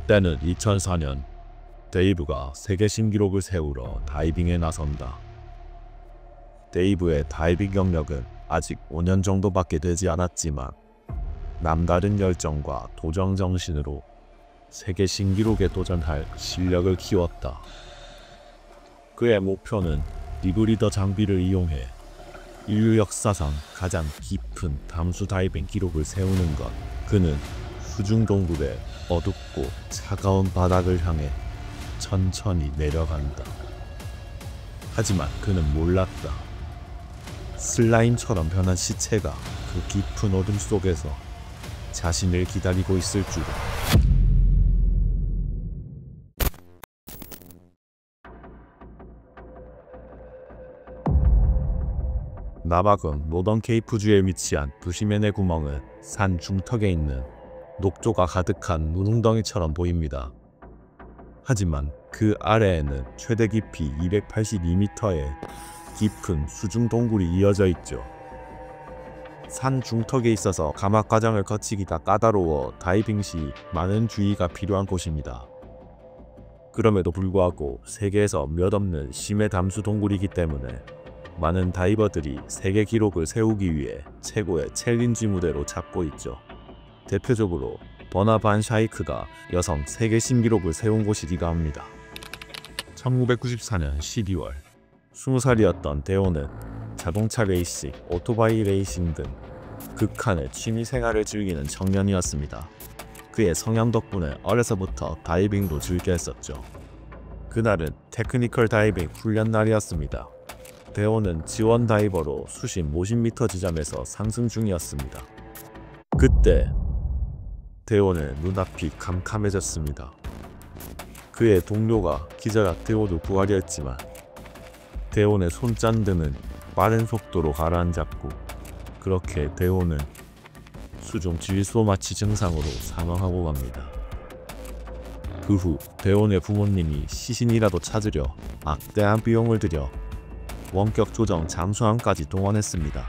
때는 2004년. 데이브가 세계 신기록을 세우러 다이빙에 나선다. 데이브의 다이빙 경력은 아직 5년 정도밖에 되지 않았지만 남다른 열정과 도전 정신으로 세계 신기록에 도전할 실력을 키웠다. 그의 목표는 리브리더 장비를 이용해 인류 역사상 가장 깊은 담수 다이빙 기록을 세우는 것. 그는 수중 동굴의 어둡고 차가운 바닥을 향해 천천히 내려간다. 하지만 그는 몰랐다. 슬라임처럼 변한 시체가 그 깊은 어둠 속에서 자신을 기다리고 있을 줄을. 남아군 노던 케이프주에 위치한 부시맨의 구멍은 산 중턱에 있는 녹조가 가득한 눈웅덩이처럼 보입니다. 하지만 그 아래에는 최대 깊이 282m의 깊은 수중 동굴이 이어져 있죠. 산 중턱에 있어서 감압 과정을 거치기가 까다로워 다이빙 시 많은 주의가 필요한 곳입니다. 그럼에도 불구하고 세계에서 몇 없는 심해 담수 동굴이기 때문에 많은 다이버들이 세계 기록을 세우기 위해 최고의 챌린지 무대로 잡고 있죠. 대표적으로 버나 반 샤이크가 여성 세계 신기록을 세운 곳이기도 합니다. 1994년 12월 20살이었던 데오는 자동차 레이싱, 오토바이 레이싱 등 극한의 취미 생활을 즐기는 청년이었습니다. 그의 성향 덕분에 어려서부터 다이빙도 즐겨 했었죠. 그날은 테크니컬 다이빙 훈련 날이었습니다. 데오는 지원 다이버로 수심 50m 지점에서 상승 중이었습니다. 그때 데오의 눈앞이 캄캄해졌습니다. 그의 동료가 기자가 데오를 구하려 했지만 데오의 손짠드는 빠른 속도로 가라앉았고 그렇게 데오는 수중 질소 마취 증상으로 사망하고 갑니다. 그 후 데오의 부모님이 시신이라도 찾으려 막대한 비용을 들여 원격 조정 잠수함까지 동원했습니다.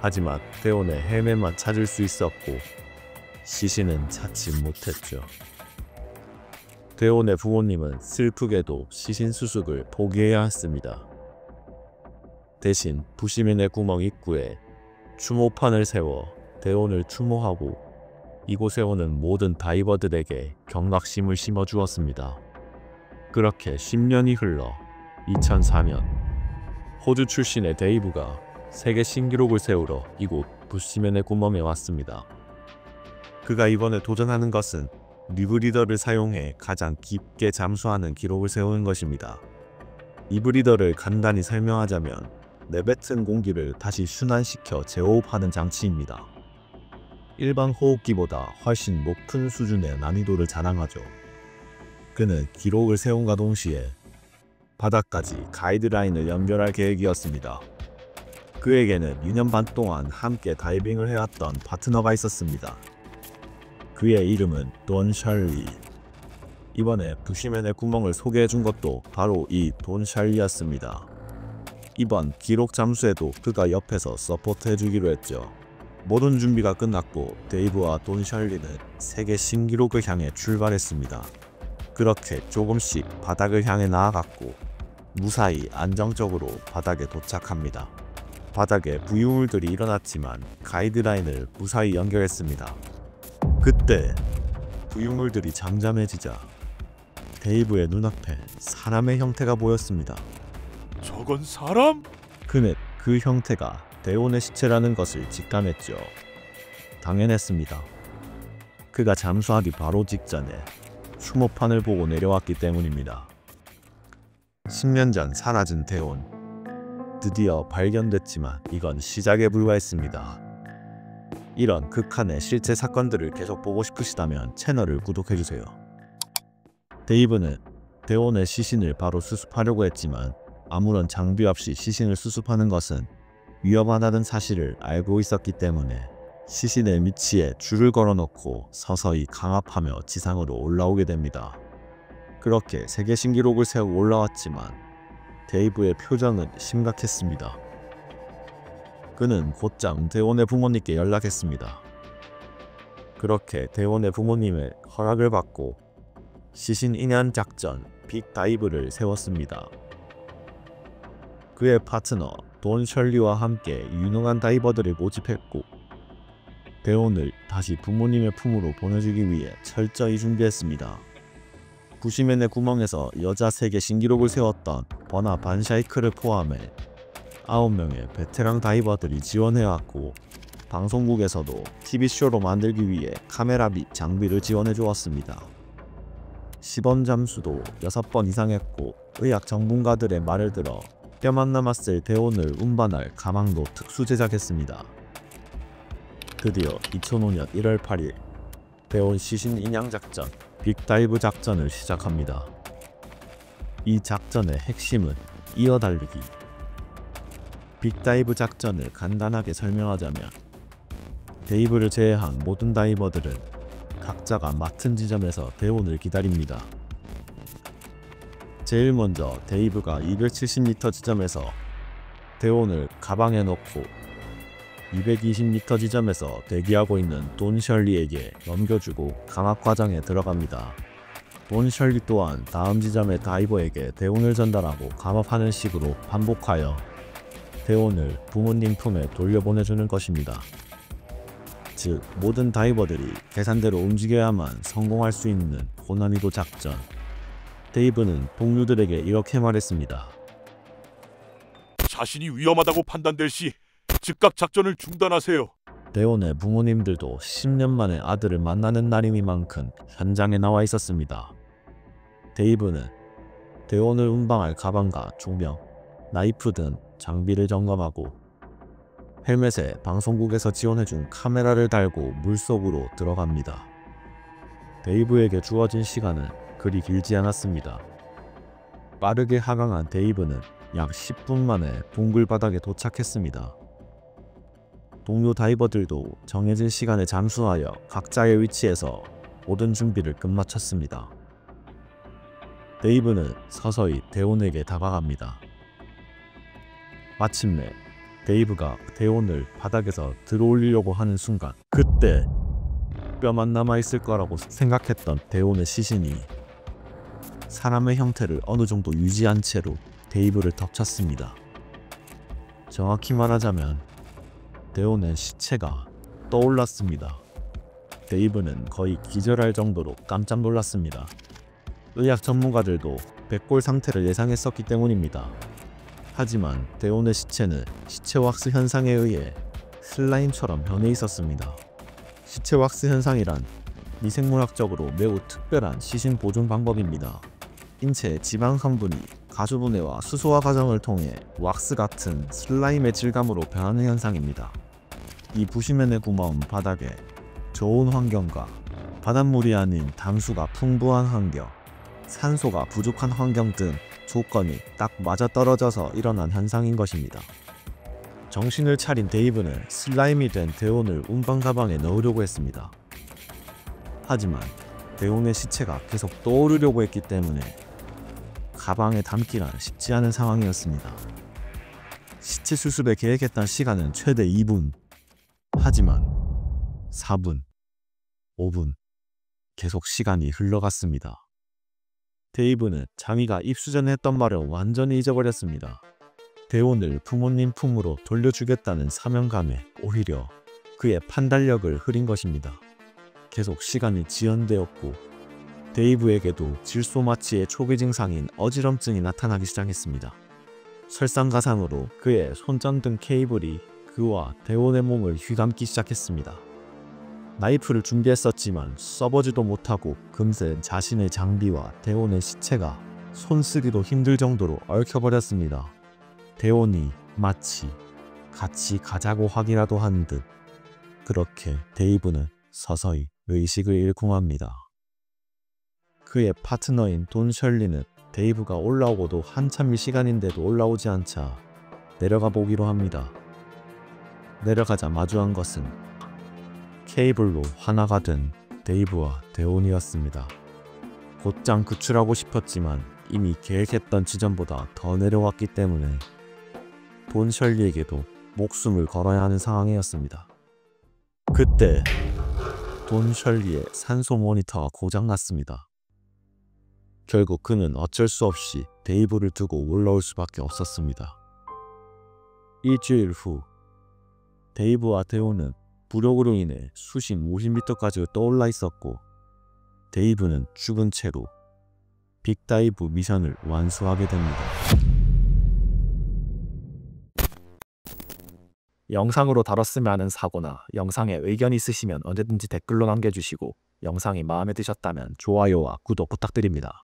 하지만 데오의 헬멧만 찾을 수 있었고 시신은 찾지 못했죠. 데오의 부모님은 슬프게도 시신 수습을 포기해야 했습니다. 대신 부시맨의 구멍 입구에 추모판을 세워 데온을 추모하고 이곳에 오는 모든 다이버들에게 경각심을 심어주었습니다. 그렇게 10년이 흘러 2004년 호주 출신의 데이브가 세계 신기록을 세우러 이곳 부시맨의 구멍에 왔습니다. 그가 이번에 도전하는 것은 리브리더를 사용해 가장 깊게 잠수하는 기록을 세우는 것입니다. 리브리더를 간단히 설명하자면 내뱉은 공기를 다시 순환시켜 재호흡하는 장치입니다. 일반 호흡기보다 훨씬 높은 수준의 난이도를 자랑하죠. 그는 기록을 세움과 동시에 바닥까지 가이드라인을 연결할 계획이었습니다. 그에게는 2년 반 동안 함께 다이빙을 해왔던 파트너가 있었습니다. 그의 이름은 돈 샬리. 이번에 부시맨의 구멍을 소개해준 것도 바로 이 돈 샬리였습니다. 이번 기록 잠수에도 그가 옆에서 서포트해주기로 했죠. 모든 준비가 끝났고 데이브와 돈 샬리는 세계 신기록을 향해 출발했습니다. 그렇게 조금씩 바닥을 향해 나아갔고 무사히 안정적으로 바닥에 도착합니다. 바닥에 부유물들이 일어났지만 가이드라인을 무사히 연결했습니다. 그때 부유물들이 잠잠해지자 데이브의 눈앞에 사람의 형태가 보였습니다. 저건 사람? 그는 그 형태가 데온의 시체라는 것을 직감했죠. 당연했습니다. 그가 잠수하기 바로 직전에 추모판을 보고 내려왔기 때문입니다. 10년 전 사라진 데온. 드디어 발견됐지만 이건 시작에 불과했습니다. 이런 극한의 실제 사건들을 계속 보고 싶으시다면 채널을 구독해주세요. 데이브는 데온의 시신을 바로 수습하려고 했지만 아무런 장비 없이 시신을 수습하는 것은 위험하다는 사실을 알고 있었기 때문에 시신의 위치에 줄을 걸어놓고 서서히 강압하며 지상으로 올라오게 됩니다. 그렇게 세계 신기록을 세우고 올라왔지만 데이브의 표정은 심각했습니다. 그는 곧장 데온의 부모님께 연락했습니다. 그렇게 대원의 부모님의 허락을 받고 시신 인양 작전 빅다이브를 세웠습니다. 그의 파트너 돈 셜리와 함께 유능한 다이버들을 모집했고 대원을 다시 부모님의 품으로 보내주기 위해 철저히 준비했습니다. 부시맨의 구멍에서 여자 세계 신기록을 세웠던 버나 반샤이크를 포함해 9명의 베테랑 다이버들이 지원해왔고 방송국에서도 TV쇼로 만들기 위해 카메라 및 장비를 지원해 주었습니다. 시범 잠수도 6번 이상 했고 의학 전문가들의 말을 들어 뼈만 남았을 대원을 운반할 가망도 특수 제작했습니다. 드디어 2005년 1월 8일 대원 시신 인양 작전 빅다이브 작전을 시작합니다. 이 작전의 핵심은 이어달리기. 빅다이브 작전을 간단하게 설명하자면 데이브를 제외한 모든 다이버들은 각자가 맡은 지점에서 대원을 기다립니다. 제일 먼저 데이브가 270m 지점에서 대원을 가방에 넣고 220m 지점에서 대기하고 있는 돈 셜리에게 넘겨주고 감압 과정에 들어갑니다. 돈 셜리 또한 다음 지점의 다이버에게 대원을 전달하고 감압하는 식으로 반복하여 대원을 부모님 품에 돌려보내주는 것입니다. 즉 모든 다이버들이 계산대로 움직여야만 성공할 수 있는 고난이도 작전. 데이브는 동료들에게 이렇게 말했습니다. 자신이 위험하다고 판단될 시 즉각 작전을 중단하세요. 대원의 부모님들도 10년 만에 아들을 만나는 날이니만큼 현장에 나와 있었습니다. 데이브는 대원을 운반할 가방과 조명, 나이프 등 장비를 점검하고 헬멧에 방송국에서 지원해준 카메라를 달고 물속으로 들어갑니다. 데이브에게 주어진 시간은 그리 길지 않았습니다. 빠르게 하강한 데이브는 약 10분 만에 동굴 바닥에 도착했습니다. 동료 다이버들도 정해진 시간에 잠수하여 각자의 위치에서 모든 준비를 끝마쳤습니다. 데이브는 서서히 대원에게 다가갑니다. 마침내 데이브가 대원을 바닥에서 들어올리려고 하는 순간 그때 뼈만 남아있을 거라고 생각했던 대원의 시신이 사람의 형태를 어느 정도 유지한 채로 데이브를 덮쳤습니다. 정확히 말하자면 대원의 시체가 떠올랐습니다. 데이브는 거의 기절할 정도로 깜짝 놀랐습니다. 의학 전문가들도 백골 상태를 예상했었기 때문입니다. 하지만 대원의 시체는 시체 왁스 현상에 의해 슬라임처럼 변해 있었습니다. 시체 왁스 현상이란 미생물학적으로 매우 특별한 시신 보존 방법입니다. 인체의 지방 성분이 가주분해와 수소화 과정을 통해 왁스 같은 슬라임의 질감으로 변하는 현상입니다. 이 부시맨의 구멍 바닥에 좋은 환경과 바닷물이 아닌 담수가 풍부한 환경, 산소가 부족한 환경 등 조건이 딱 맞아떨어져서 일어난 현상인 것입니다. 정신을 차린 데이브는 슬라임이 된 대원을 운반 가방에 넣으려고 했습니다. 하지만 대원의 시체가 계속 떠오르려고 했기 때문에 가방에 담기란 쉽지 않은 상황이었습니다. 시체 수습에 계획했던 시간은 최대 2분. 하지만 4분, 5분 계속 시간이 흘러갔습니다. 데이브는 자기가 입수 전에 했던 말을 완전히 잊어버렸습니다. 대원을 부모님 품으로 돌려주겠다는 사명감에 오히려 그의 판단력을 흐린 것입니다. 계속 시간이 지연되었고 데이브에게도 질소마취의 초기 증상인 어지럼증이 나타나기 시작했습니다. 설상가상으로 그의 손전등 케이블이 그와 대원의 몸을 휘감기 시작했습니다. 나이프를 준비했었지만 써보지도 못하고 금세 자신의 장비와 대원의 시체가 손쓰기도 힘들 정도로 얽혀버렸습니다. 대원이 마치 같이 가자고 하기라도 한 듯 그렇게 데이브는 서서히 의식을 잃고 맙니다. 그의 파트너인 돈 셜리는 데이브가 올라오고도 한참일 시간인데도 올라오지 않자 내려가 보기로 합니다. 내려가자 마주한 것은 케이블로 하나가 된 데이브와 대원이었습니다. 곧장 구출하고 싶었지만 이미 계획했던 지점보다 더 내려왔기 때문에 돈 셜리에게도 목숨을 걸어야 하는 상황이었습니다. 그때 돈 셜리의 산소 모니터가 고장났습니다. 결국 그는 어쩔 수 없이 데이브를 두고 올라올 수밖에 없었습니다. 일주일 후 데이브와 데오는 부력으로 인해 수심 50m까지 떠올라 있었고 데이브는 죽은 채로 빅다이브 미션을 완수하게 됩니다. 영상으로 다뤘으면 하는 사고나 영상에 의견 있으시면 언제든지 댓글로 남겨주시고 영상이 마음에 드셨다면 좋아요와 구독 부탁드립니다.